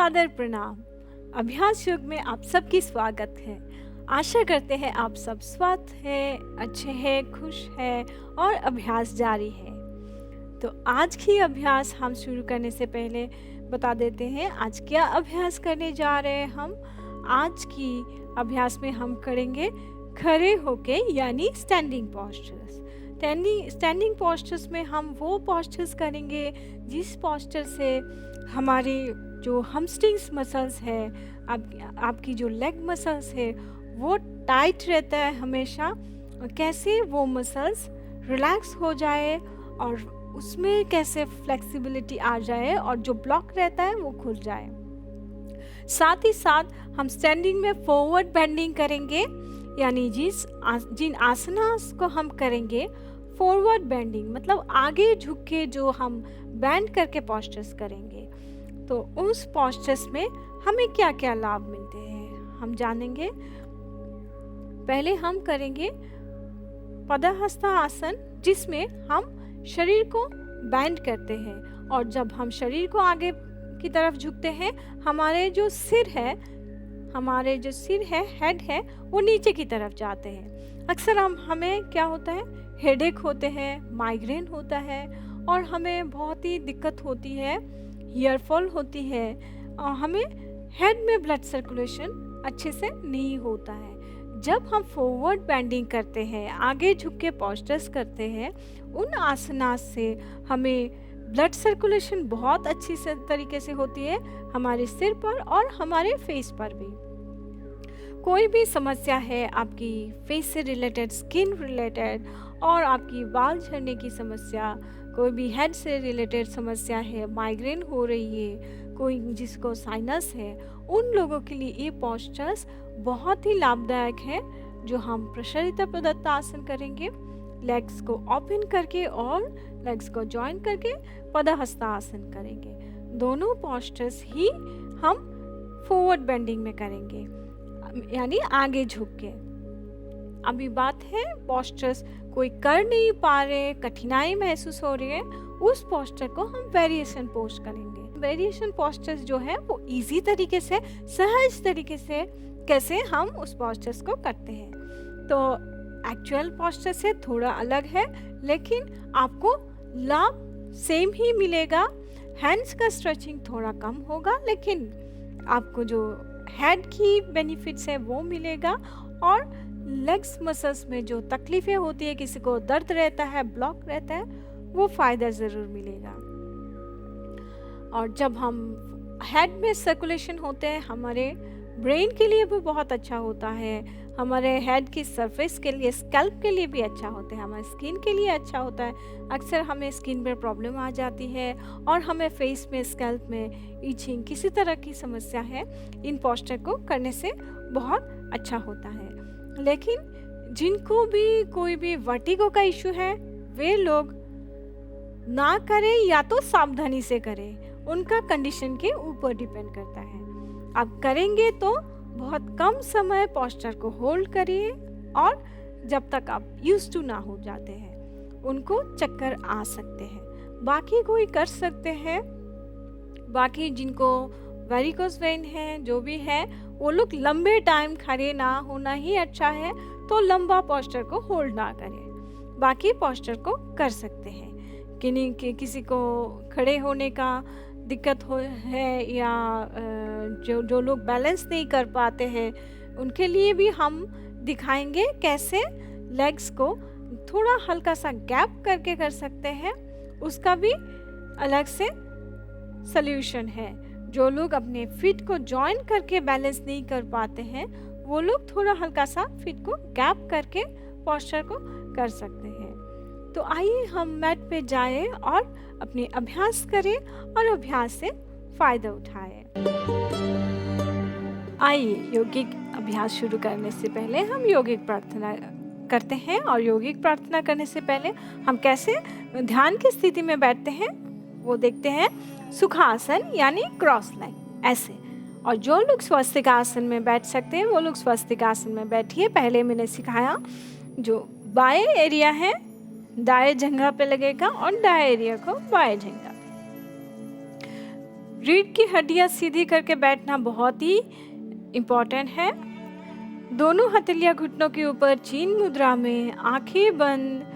सादर प्रणाम। अभ्यास योग में आप सबकी स्वागत है। आशा करते हैं आप सब स्वस्थ हैं, अच्छे हैं, खुश हैं और अभ्यास जारी है। तो आज की अभ्यास हम शुरू करने से पहले बता देते हैं आज क्या अभ्यास करने जा रहे हैं हम। आज की अभ्यास में हम करेंगे खड़े होके यानी स्टैंडिंग पोस्चर्स। स्टैंडिंग पोस्चर्स में हम वो पोस्चर्स करेंगे जिस पोस्चर से हमारी जो हमस्ट्रिंग्स मसल्स है, आपकी जो लेग मसल्स है वो टाइट रहता है हमेशा। कैसे वो मसल्स रिलैक्स हो जाए और उसमें कैसे फ्लेक्सिबिलिटी आ जाए और जो ब्लॉक रहता है वो खुल जाए। साथ ही साथ हम स्टैंडिंग में फॉरवर्ड बेंडिंग करेंगे, यानी जिन आसनास को हम करेंगे फॉरवर्ड बेंडिंग मतलब आगे झुक के जो हम बेंड करके पोस्चर्स करेंगे। तो उस पोस्चर्स में हमें क्या क्या लाभ मिलते हैं हम जानेंगे। पहले हम करेंगे पदहस्ता आसन, जिसमें हम शरीर को बेंड करते हैं और जब हम शरीर को आगे की तरफ झुकते हैं हमारे जो सिर है हेड है वो नीचे की तरफ जाते हैं। अक्सर हमें क्या होता है, हेडेक होते हैं, माइग्रेन होता है और हमें बहुत ही दिक्कत होती है, ईयरफॉल होती है और हमें हेड में ब्लड सर्कुलेशन अच्छे से नहीं होता है। जब हम फॉरवर्ड बेंडिंग करते हैं, आगे झुक के पोस्चर्स करते हैं, उन आसनास से हमें ब्लड सर्कुलेशन बहुत अच्छी से तरीके से होती है हमारे सिर पर और हमारे फेस पर भी। कोई भी समस्या है आपकी फेस से रिलेटेड, स्किन रिलेटेड और आपकी बाल झड़ने की समस्या, कोई भी हेड से रिलेटेड समस्या है, माइग्रेन हो रही है, कोई जिसको साइनस है, उन लोगों के लिए ये पोस्चर्स बहुत ही लाभदायक है। जो हम प्रसरिता प्रदत्ता आसन करेंगे, लेग्स को ओपन करके और लेग्स को जॉइन करके पदहस्ता आसन करेंगे। दोनों पोस्चर्स ही हम फॉरवर्ड बेंडिंग में करेंगे, यानी आगे झुक के। अभी बात है पोस्चर्स कोई कर नहीं पा रहे, कठिनाई महसूस हो रही है, उस पोस्चर को हम वेरिएशन पोस्ट करेंगे। वेरिएशन पोस्चर्स जो है वो इजी तरीके से, सहज तरीके से कैसे हम उस पोस्चर्स को करते हैं। तो एक्चुअल पोस्चर से थोड़ा अलग है, लेकिन आपको लाभ सेम ही मिलेगा। हैंड्स का स्ट्रेचिंग थोड़ा कम होगा, लेकिन आपको जो हेड की बेनिफिट्स है वो मिलेगा और लेग्स मसल्स में जो तकलीफें होती है, किसी को दर्द रहता है, ब्लॉक रहता है, वो फायदा जरूर मिलेगा। और जब हम हेड में सर्कुलेशन होते हैं, हमारे ब्रेन के लिए भी बहुत अच्छा होता है, हमारे हेड की सरफेस के लिए, स्कैल्प के लिए भी अच्छा होता है, हमारे स्किन के लिए अच्छा होता है। अक्सर हमें स्किन में प्रॉब्लम आ जाती है और हमें फेस में, स्कैल्प में इचिंग, किसी तरह की समस्या है, इन पोस्चर को करने से बहुत अच्छा होता है। लेकिन जिनको भी कोई भी वर्टिगो का इशू है, वे लोग ना करें या तो सावधानी से करें, उनका कंडीशन के ऊपर डिपेंड करता है। आप करेंगे तो बहुत कम समय पोस्चर को होल्ड करिए और जब तक आप यूज्ड टू ना हो जाते हैं, उनको चक्कर आ सकते हैं। बाकी कोई कर सकते हैं, बाकी जिनको वेरिकोस वेन है, जो भी है, वो लोग लंबे टाइम खड़े ना होना ही अच्छा है, तो लंबा पोस्चर को होल्ड ना करें, बाकी पोस्चर को कर सकते हैं। किसी को खड़े होने का दिक्कत है या जो लोग बैलेंस नहीं कर पाते हैं, उनके लिए भी हम दिखाएंगे कैसे लेग्स को थोड़ा हल्का सा गैप करके कर सकते हैं। उसका भी अलग से सल्यूशन है। जो लोग अपने फीट को जॉइन करके बैलेंस नहीं कर पाते हैं, वो लोग थोड़ा हल्का सा फीट को गैप करके पोस्चर को कर सकते हैं। तो आइए हम मैट पे जाएं और अपने अभ्यास करें और अभ्यास से फायदा उठाएं। आइए यौगिक अभ्यास शुरू करने से पहले हम यौगिक प्रार्थना करते हैं। और यौगिक प्रार्थना करने से पहले हम कैसे ध्यान की स्थिति में बैठते हैं वो देखते हैं। सुखासन यानी क्रॉस लेग, ऐसे। और जो लोग स्वस्तिकासन में बैठ सकते हैं वो लोग स्वस्तिकासन में बैठिए। पहले मैंने सिखाया, जो बाएं एरिया है दाएं जंघा पे लगेगा और दाएं एरिया को बाएं जंघा पे। रीढ़ की हड्डियां सीधी करके बैठना बहुत ही इम्पोर्टेंट है। दोनों हथेलियां घुटनों के ऊपर चीन मुद्रा में, आंखें बंद।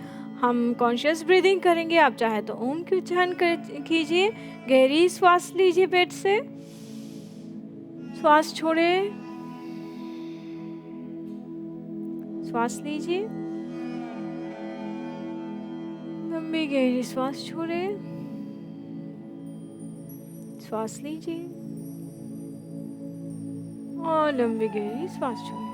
हम कॉन्शियस ब्रीदिंग करेंगे। आप चाहे तो ओम की उच्चारण कीजिए। गहरी श्वास लीजिए पेट से, श्वास छोड़े, श्वास लीजिए, लंबी गहरी श्वास छोड़े, श्वास लीजिए और लंबी गहरी श्वास छोड़े।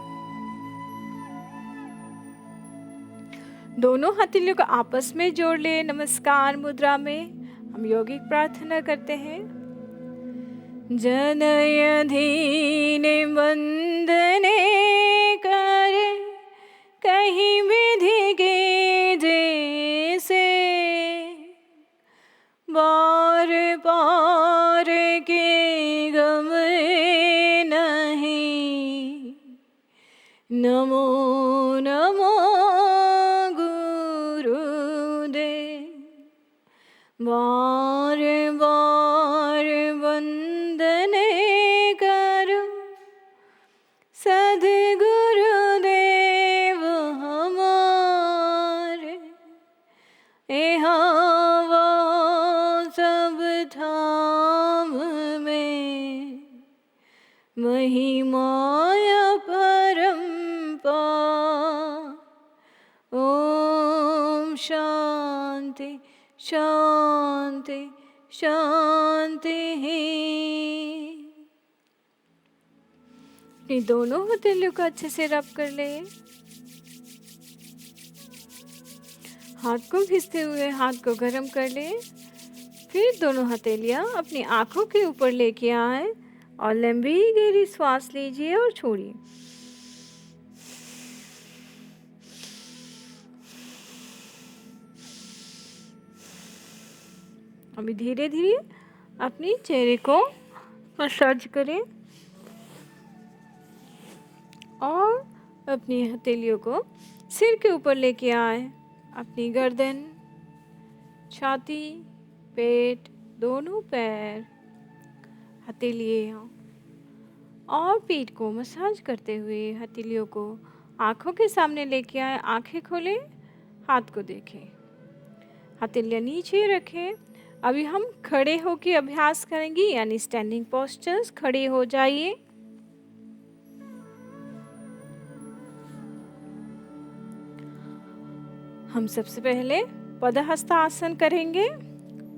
दोनों हथेलियों को आपस में जोड़ ले। नमस्कार मुद्रा में हम यौगिक प्रार्थना करते हैं। जनय धीने वंदने कर, कहीं विधि के जैसे, बार बार के गम नहीं। नमो नमो बार बार वंदने करो सद्गुरुदेव हमारे। यहाँ वो सब धाम में महिमाया परम्पार। ओम शांति शांति शांति। अपनी दोनों हथेलियों को अच्छे से रब कर ले। हाथ को घिसते हुए हाथ को गर्म कर ले। फिर दोनों हथेलियां अपनी आंखों के ऊपर लेके आए और लंबी गहरी श्वास लीजिए और छोड़िए। अभी धीरे धीरे अपनी चेहरे को मसाज करें और अपनी हथेलियों को सिर के ऊपर लेके आए। अपनी गर्दन, छाती, पेट, दोनों पैर, हथेलियाँ और पीठ को मसाज करते हुए हथेलियों को आँखों के सामने लेके आए। आँखें खोलें, हाथ को देखें, हथेलियाँ नीचे रखें। अभी हम खड़े होकर अभ्यास करेंगे, यानी स्टैंडिंग पोस्चर्स। खड़े हो जाइए। हम सबसे पहले पदहस्तासन करेंगे।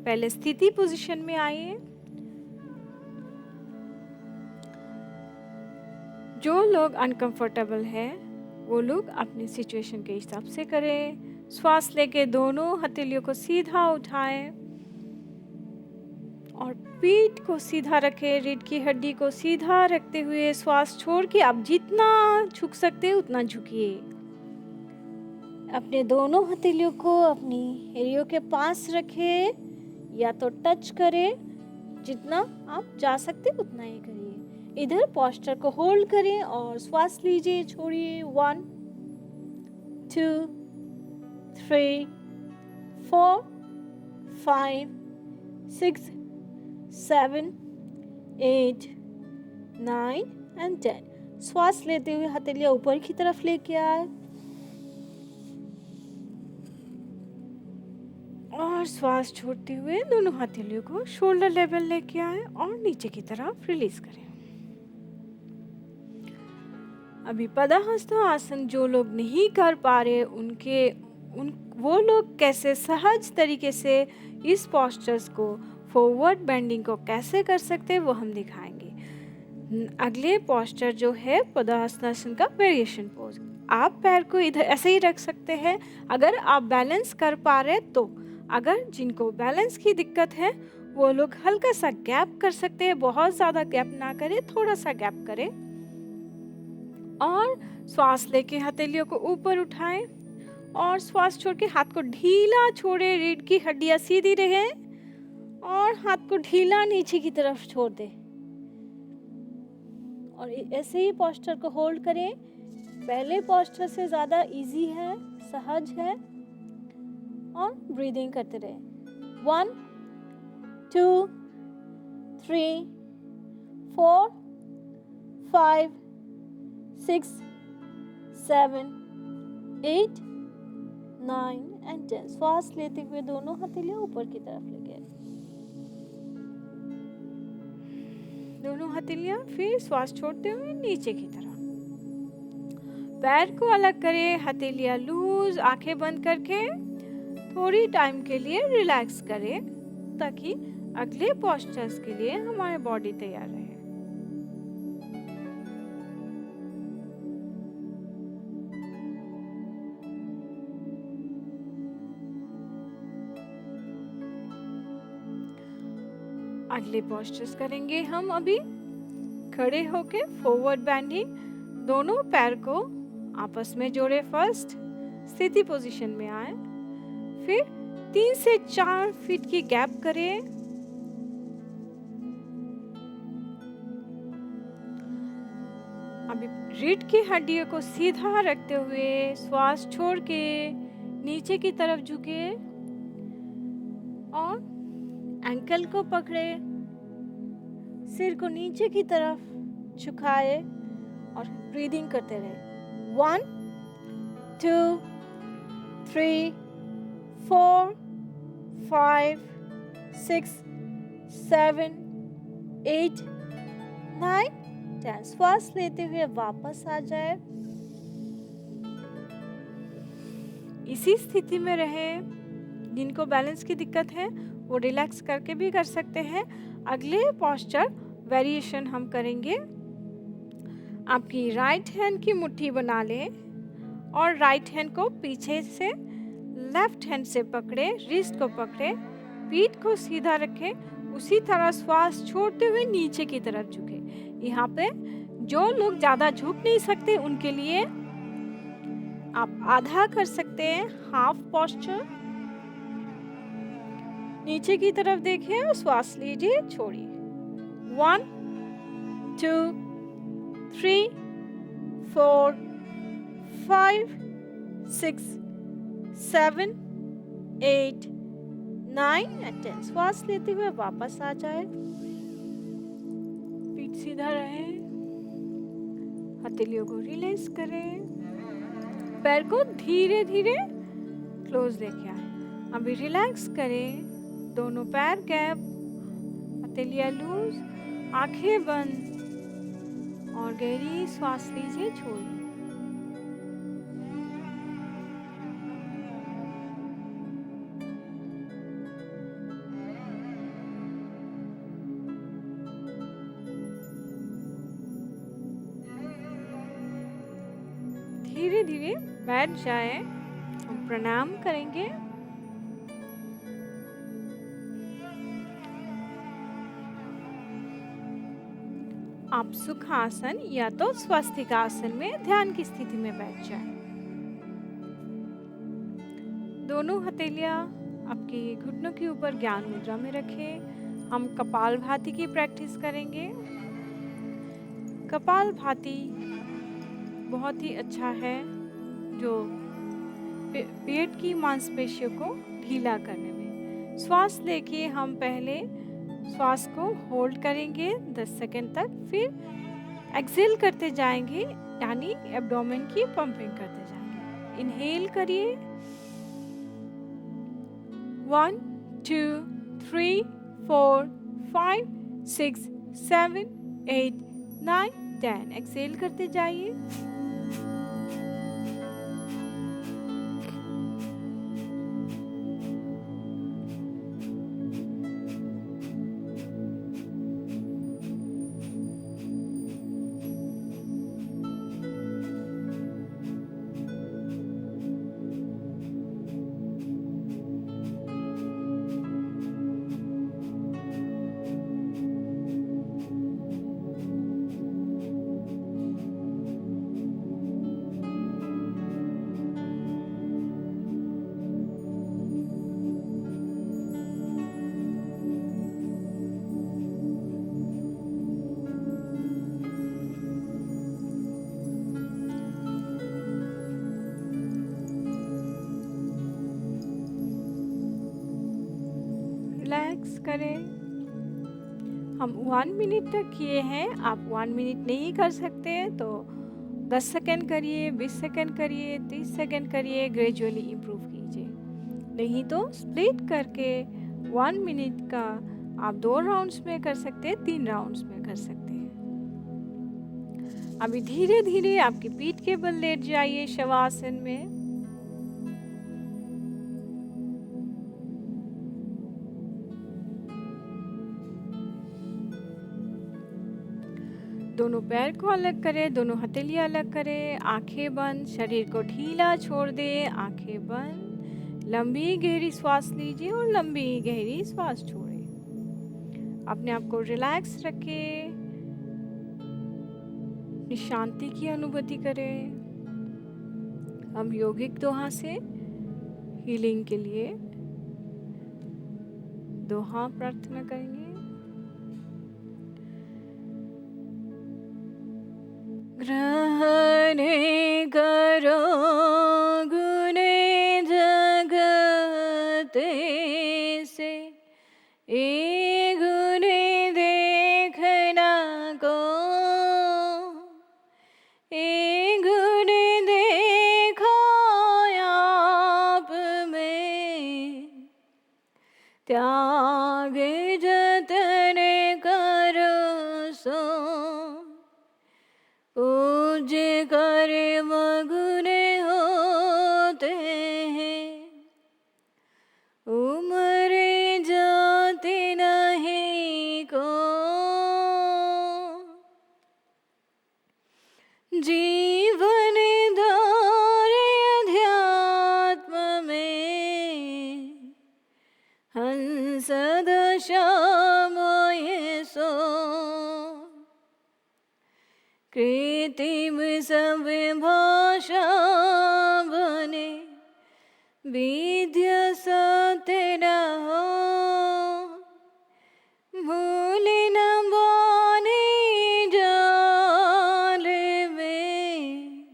पहले स्थिति पोजीशन में आइए। जो लोग अनकंफर्टेबल है वो लोग अपनी सिचुएशन के हिसाब से करें। श्वास लेके दोनों हथेलियों को सीधा उठाएं और पीठ को सीधा रखें। रीढ़ की हड्डी को सीधा रखते हुए श्वास छोड़ के आप जितना झुक सकते हैं उतना झुकिए। अपने दोनों हथेलियों को अपनी एरियो के पास रखें या तो टच करें। जितना आप जा सकते उतना ही करिए। इधर पोस्चर को होल्ड करें और श्वास लीजिए, छोड़िए। 1 2 3 4 5 6 7 8 9 and 10। श्वास लेते हुए हथेलियां ऊपर की तरफ लेके आए और श्वास छोड़ते हुए दोनों हथेलियों को शोल्डर लेवल लेके आए और नीचे की तरफ रिलीज करें। अभी पदहस्तासन जो लोग नहीं कर पा रहे वो लोग कैसे सहज तरीके से इस पोस्चर्स को, फॉरवर्ड बेंडिंग को कैसे कर सकते हैं वो हम दिखाएंगे। अगले पोस्चर जो है पदहस्तासन का वेरिएशन पोज। आप पैर को इधर ऐसे ही रख सकते हैं अगर आप बैलेंस कर पा रहे तो। अगर जिनको बैलेंस की दिक्कत है वो लोग हल्का सा गैप कर सकते हैं। बहुत ज़्यादा गैप ना करें, थोड़ा सा गैप करें और श्वास लेके हथेलियों को ऊपर उठाएं और श्वास छोड़ के हाथ को ढीला छोड़े। रीढ़ की हड्डियां सीधी रहे और हाथ को ढीला नीचे की तरफ छोड़ दे और ऐसे ही पोस्चर को होल्ड करें। पहले पोस्चर से ज़्यादा इजी है, सहज है और ब्रीदिंग करते रहे। 1 2 3, 4, 5, 6, 7, 8, 9 and 10। श्वास लेते हुए दोनों हथेलियां ऊपर की तरफ लेके आए। दोनों हथेलियां फिर श्वास छोड़ते हुए नीचे की तरफ। पैर को अलग करें, हथेलियां लूज, आंखें बंद करके थोड़ी टाइम के लिए रिलैक्स करें ताकि अगले पोस्चर्स के लिए हमारी बॉडी तैयार रहे। अगले पोस्चर्स करेंगे हम अभी खड़े होके फॉरवर्ड बेंडिंग। दोनों पैर को आपस में जोड़े, फर्स्ट स्थिति पोजीशन में आए, फिर 3 से 4 फीट की गैप करें। अभी रीढ़ की हड्डियों को सीधा रखते हुए श्वास छोड़ के नीचे की तरफ झुके और एंकल को पकड़े, सिर को नीचे की तरफ झुकाए और ब्रीदिंग करते रहे। 1, 2, 3, 4, 5, 6, 7, 8, 9, 10। श्वास लेते हुए वापस आ जाए, इसी स्थिति में रहे। जिनको बैलेंस की दिक्कत है वो रिलैक्स करके भी कर सकते हैं। अगले पोस्चर वेरिएशन हम करेंगे। आपकी राइट हैंड की मुट्ठी बना लें और राइट हैंड को पीछे से लेफ्ट हैंड से पकड़े, रिस्ट को पकड़े, पीठ को सीधा रखें, उसी तरह श्वास छोड़ते हुए नीचे की तरफ झुके। यहाँ पे जो लोग ज्यादा झुक नहीं सकते उनके लिए आप आधा कर सकते हैं, हाफ पोस्चर। नीचे की तरफ देखिए और श्वास लीजिए, छोड़िए। 1, 2, 3, 4, 5, 6, 7, 8, 9 and 10। श्वास लेते हुए वापस आ जाए, पीठ सीधा रहे, हथेलियों को रिलैक्स करें, पैर को धीरे धीरे क्लोज लेके आए। अभी रिलैक्स करें, दोनों पैर गैप, हथेलियां लूज, आंखें बंद और गहरी श्वास लीजिए, छोड़िए। धीरे धीरे बैठ जाए, हम प्रणाम करेंगे। आप सुखासन या तो स्वस्तिकासन में ध्यान की स्थिति में बैठ जाएं। दोनों हथेलियां आपके घुटनों के ऊपर ज्ञान मुद्रा में रखें। हम कपालभाति की प्रैक्टिस करेंगे। कपालभाति बहुत ही अच्छा है जो पेट की मांसपेशियों को ढीला करने में। श्वास लेके हम पहले श्वास को होल्ड करेंगे 10 सेकंड तक, फिर एक्सेल करते जाएंगे, यानी एब्डोमेन की पंपिंग करते जाएंगे। इनहेल करिए, 1, 2, 3, 4, 5, 6, 7, 8, 9, 10। एक्सेल करते जाइए। रिलैक्स करें। हम 1 मिनट तक किए हैं। आप 1 मिनट नहीं कर सकते तो 10 सेकंड करिए, 20 सेकंड करिए, 30 सेकंड करिए, ग्रेजुअली इम्प्रूव कीजिए। नहीं तो स्प्लिट करके 1 मिनट का आप 2 राउंड्स में कर सकते हैं, 3 राउंड्स में कर सकते हैं। अभी धीरे धीरे आपकी पीठ के बल लेट जाइए शवासन में। दोनों पैर को अलग करें, दोनों हथेलियां अलग करें, आंखें बंद, शरीर को ढीला छोड़ दें, आंखें बंद। लंबी गहरी सांस लीजिए और लंबी गहरी सांस छोड़ें। अपने आप को रिलैक्स रखें, अपनी शांति की अनुभूति करें। हम योगिक दोहा से हीलिंग के लिए दोहा प्रार्थना करेंगे। ग्रहणे करो गुणे जगते से, ए गुणे देखना को, ए गुणे देखो आप में, त्याग जतन करो सो, पूज्य कर्म गुण होते हैं, उम्र जाती नहीं को, जीवन धारे अध्यात्म में, हंस दशा मोय सो, कृत्रिम सब भाषा बने, विद्या सत्य न हो, भूल न बानी जाल में,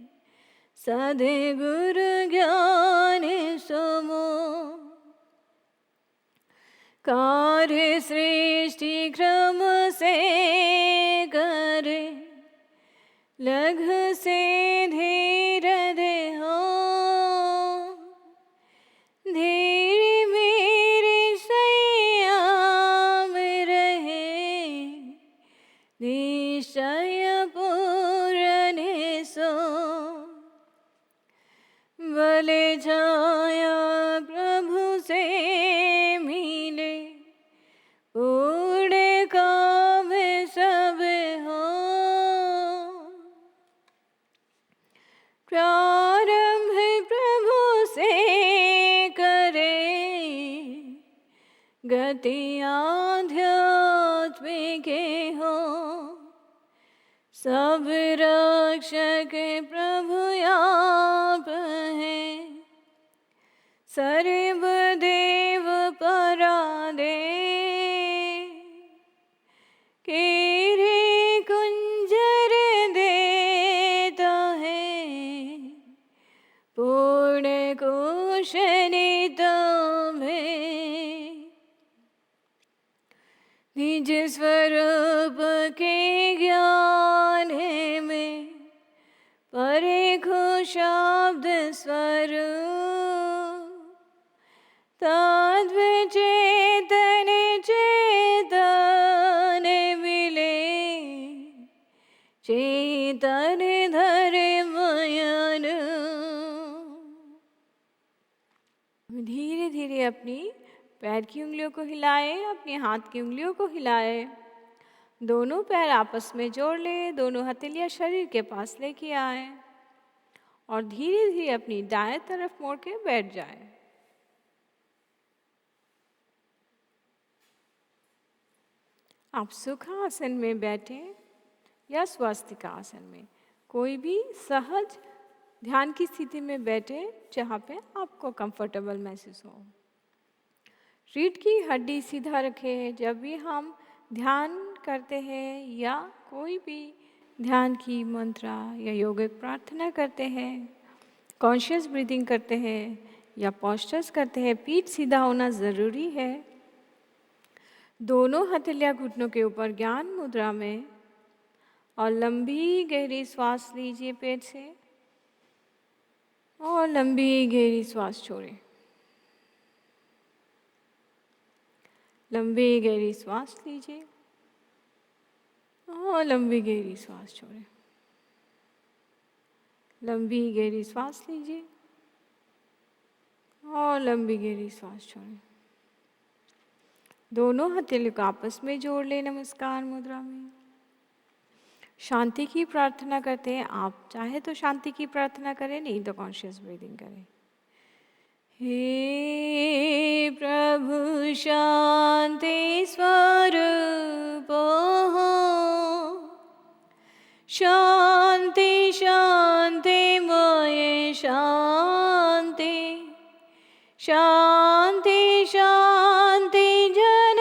सदे गुरु ज्ञान समो, कार्य सृष्टि क्रम से करे, लघु से धीर दे हो, धीरे मेरे सैया में रहे, निश्चय पूर्ण सो, भले छाया प्रभु से मिले, पूर्ण काम सब हो, प्रारंभ प्रभु से करे, गति आध्यात्मिक हो, सब रक्षक प्रभु आप हैं, सर्वदेव परादे, केरे कुंजर देता है, पूर्ण कुशनित में, निज स्वरूप के ज्ञान में, परेखो शब्द स्वरूप, तत्व चेतन चेतन मिले, चेतन धरे मयन। धीरे धीरे अपनी पैर की उंगलियों को हिलाएं, अपने हाथ की उंगलियों को हिलाएं, दोनों पैर आपस में जोड़ लें, दोनों हथेलियां शरीर के पास लेके आए और धीरे धीरे अपनी दाएं तरफ मोड़ के बैठ जाएं। आप सुखासन में बैठे या स्वस्तिक आसन में, कोई भी सहज ध्यान की स्थिति में बैठे जहाँ पे आपको कंफर्टेबल महसूस हो। रीढ़ की हड्डी सीधा रखें। जब भी हम ध्यान करते हैं या कोई भी ध्यान की मंत्रा या योगिक प्रार्थना करते हैं, कॉन्शियस ब्रीदिंग करते हैं या पोस्चर्स करते हैं, पीठ सीधा होना ज़रूरी है। दोनों हथेलियां घुटनों के ऊपर ज्ञान मुद्रा में, और लंबी गहरी श्वास लीजिए पेट से और लंबी गहरी श्वास छोड़ें। लंबी गहरी श्वास लीजिए और लंबी गहरी श्वास छोड़ें। लंबी गहरी श्वास लीजिए और लंबी गहरी श्वास छोड़ें। दोनों हथेलियों को आपस में जोड़ लें नमस्कार मुद्रा में। शांति की प्रार्थना करते हैं। आप चाहे तो शांति की प्रार्थना करें, नहीं तो कॉन्शियस ब्रीदिंग करें। हे प्रभु शांति स्वरूप हो, शांति शांति मय शांति, शांति शांति जन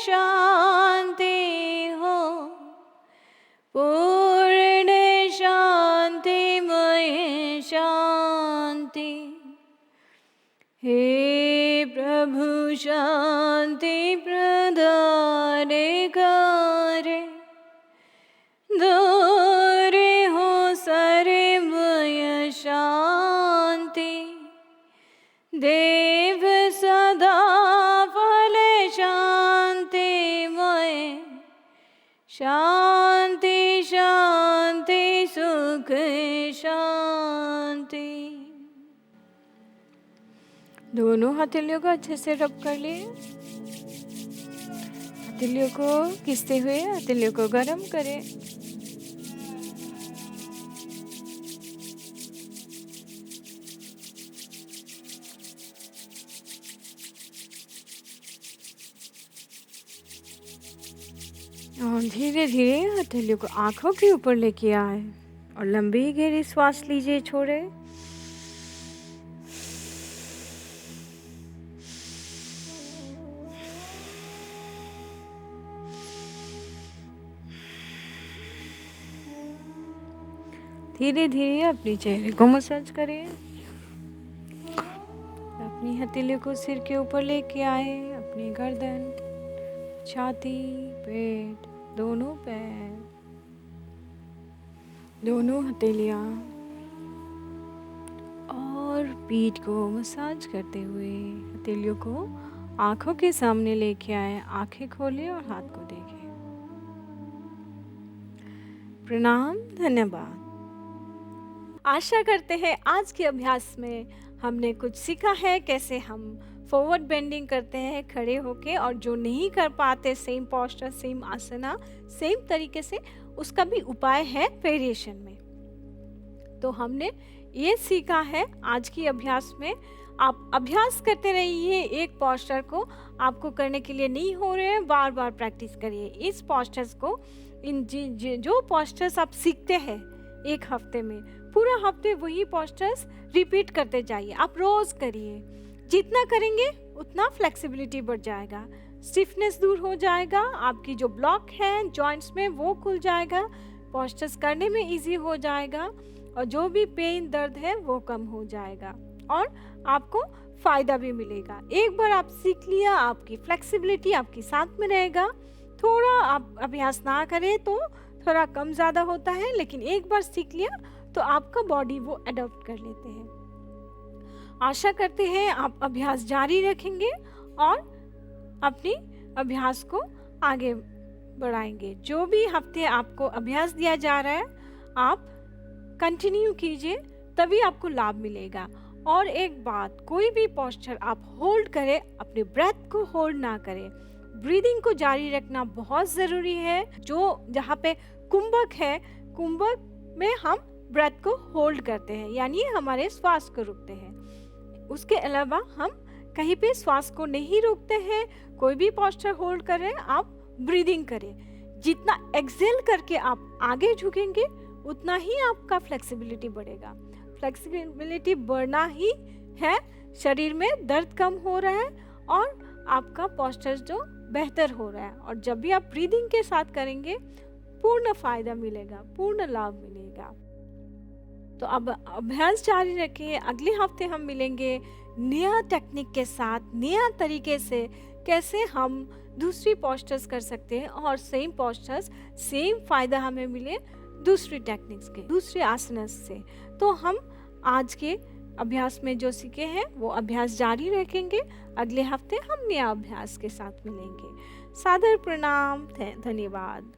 शांति हो, पूर्ण शांति मय शांति। हे प्रभु शांति प्रदान करे, दूर हो सर्वमय शांति, देव सदा फल शांतिमय, शांति शांति सुख शांति। दोनों हथेलियों को अच्छे से रब कर लिए। हथेलियों को घिसते हुए हथेलियों को गर्म करें। और धीरे धीरे हथेलियों को आंखों के ऊपर लेके आए और लंबी गहरी श्वास लीजिए, छोड़े। धीरे धीरे अपने चेहरे को मसाज करें। अपनी हथेलियों को सिर के ऊपर लेके आए, अपनी गर्दन, छाती, पेट, दोनों पैर, दोनों हथेलियां और पीठ को मसाज करते हुए हथेलियों को आंखों के सामने लेके आए। आंखें खोले और हाथ को देखें। प्रणाम, धन्यवाद। आशा करते हैं आज के अभ्यास में हमने कुछ सीखा है, कैसे हम फॉरवर्ड बेंडिंग करते हैं खड़े होके, और जो नहीं कर पाते सेम पोस्चर, सेम आसना, सेम तरीके से, उसका भी उपाय है वेरिएशन में। तो हमने ये सीखा है आज की अभ्यास में। आप अभ्यास करते रहिए। एक पोस्चर को आपको करने के लिए नहीं हो रहे हैं, बार बार प्रैक्टिस करिए इस पोस्चर्स को। जो पोस्चर्स आप सीखते हैं एक हफ्ते में, पूरा हफ्ते वही पोस्चर्स रिपीट करते जाइए। आप रोज करिए। जितना करेंगे उतना फ्लेक्सिबिलिटी बढ़ जाएगा, स्टिफनेस दूर हो जाएगा, आपकी जो ब्लॉक है जॉइंट्स में वो खुल जाएगा, पोस्चर्स करने में इजी हो जाएगा, और जो भी पेन दर्द है वो कम हो जाएगा और आपको फायदा भी मिलेगा। एक बार आप सीख लिया, आपकी फ्लेक्सिबिलिटी आपके साथ में रहेगा। थोड़ा आप अभ्यास ना करें तो थोड़ा कम ज़्यादा होता है, लेकिन एक बार सीख लिया तो आपका बॉडी वो अडॉप्ट कर लेते हैं। आशा करते हैं आप अभ्यास जारी रखेंगे और अपनी अभ्यास को आगे बढ़ाएंगे। जो भी हफ्ते आपको अभ्यास दिया जा रहा है आप कंटिन्यू कीजिए, तभी आपको लाभ मिलेगा। और एक बात, कोई भी पोस्चर आप होल्ड करें, अपने ब्रेथ को होल्ड ना करें। ब्रीदिंग को जारी रखना बहुत ज़रूरी है। जो जहाँ पे कुंभक है, कुंभक में हम ब्रेथ को होल्ड करते हैं, यानी हमारे श्वास को रोकते हैं। उसके अलावा हम कहीं पे श्वास को नहीं रोकते हैं। कोई भी पोस्चर होल्ड कर रहे हैं, आप ब्रीदिंग करें। जितना एक्सेल करके आप आगे झुकेंगे उतना ही आपका फ्लेक्सिबिलिटी बढ़ेगा। फ्लेक्सिबिलिटी बढ़ना ही है, शरीर में दर्द कम हो रहा है और आपका पोस्चर जो बेहतर हो रहा है। और जब भी आप ब्रीदिंग के साथ करेंगे पूर्ण फायदा मिलेगा, पूर्ण लाभ मिलेगा। तो अब अभ्यास जारी रखें। अगले हफ्ते हम मिलेंगे नया टेक्निक के साथ, नया तरीके से कैसे हम दूसरी पोस्चर्स कर सकते हैं और सेम पोस्चर्स सेम फायदा हमें मिले दूसरी टेक्निक्स के, दूसरे आसनस से। तो हम आज के अभ्यास में जो सीखे हैं वो अभ्यास जारी रखेंगे। अगले हफ्ते हम नया अभ्यास के साथ मिलेंगे। सादर प्रणाम, धन्यवाद।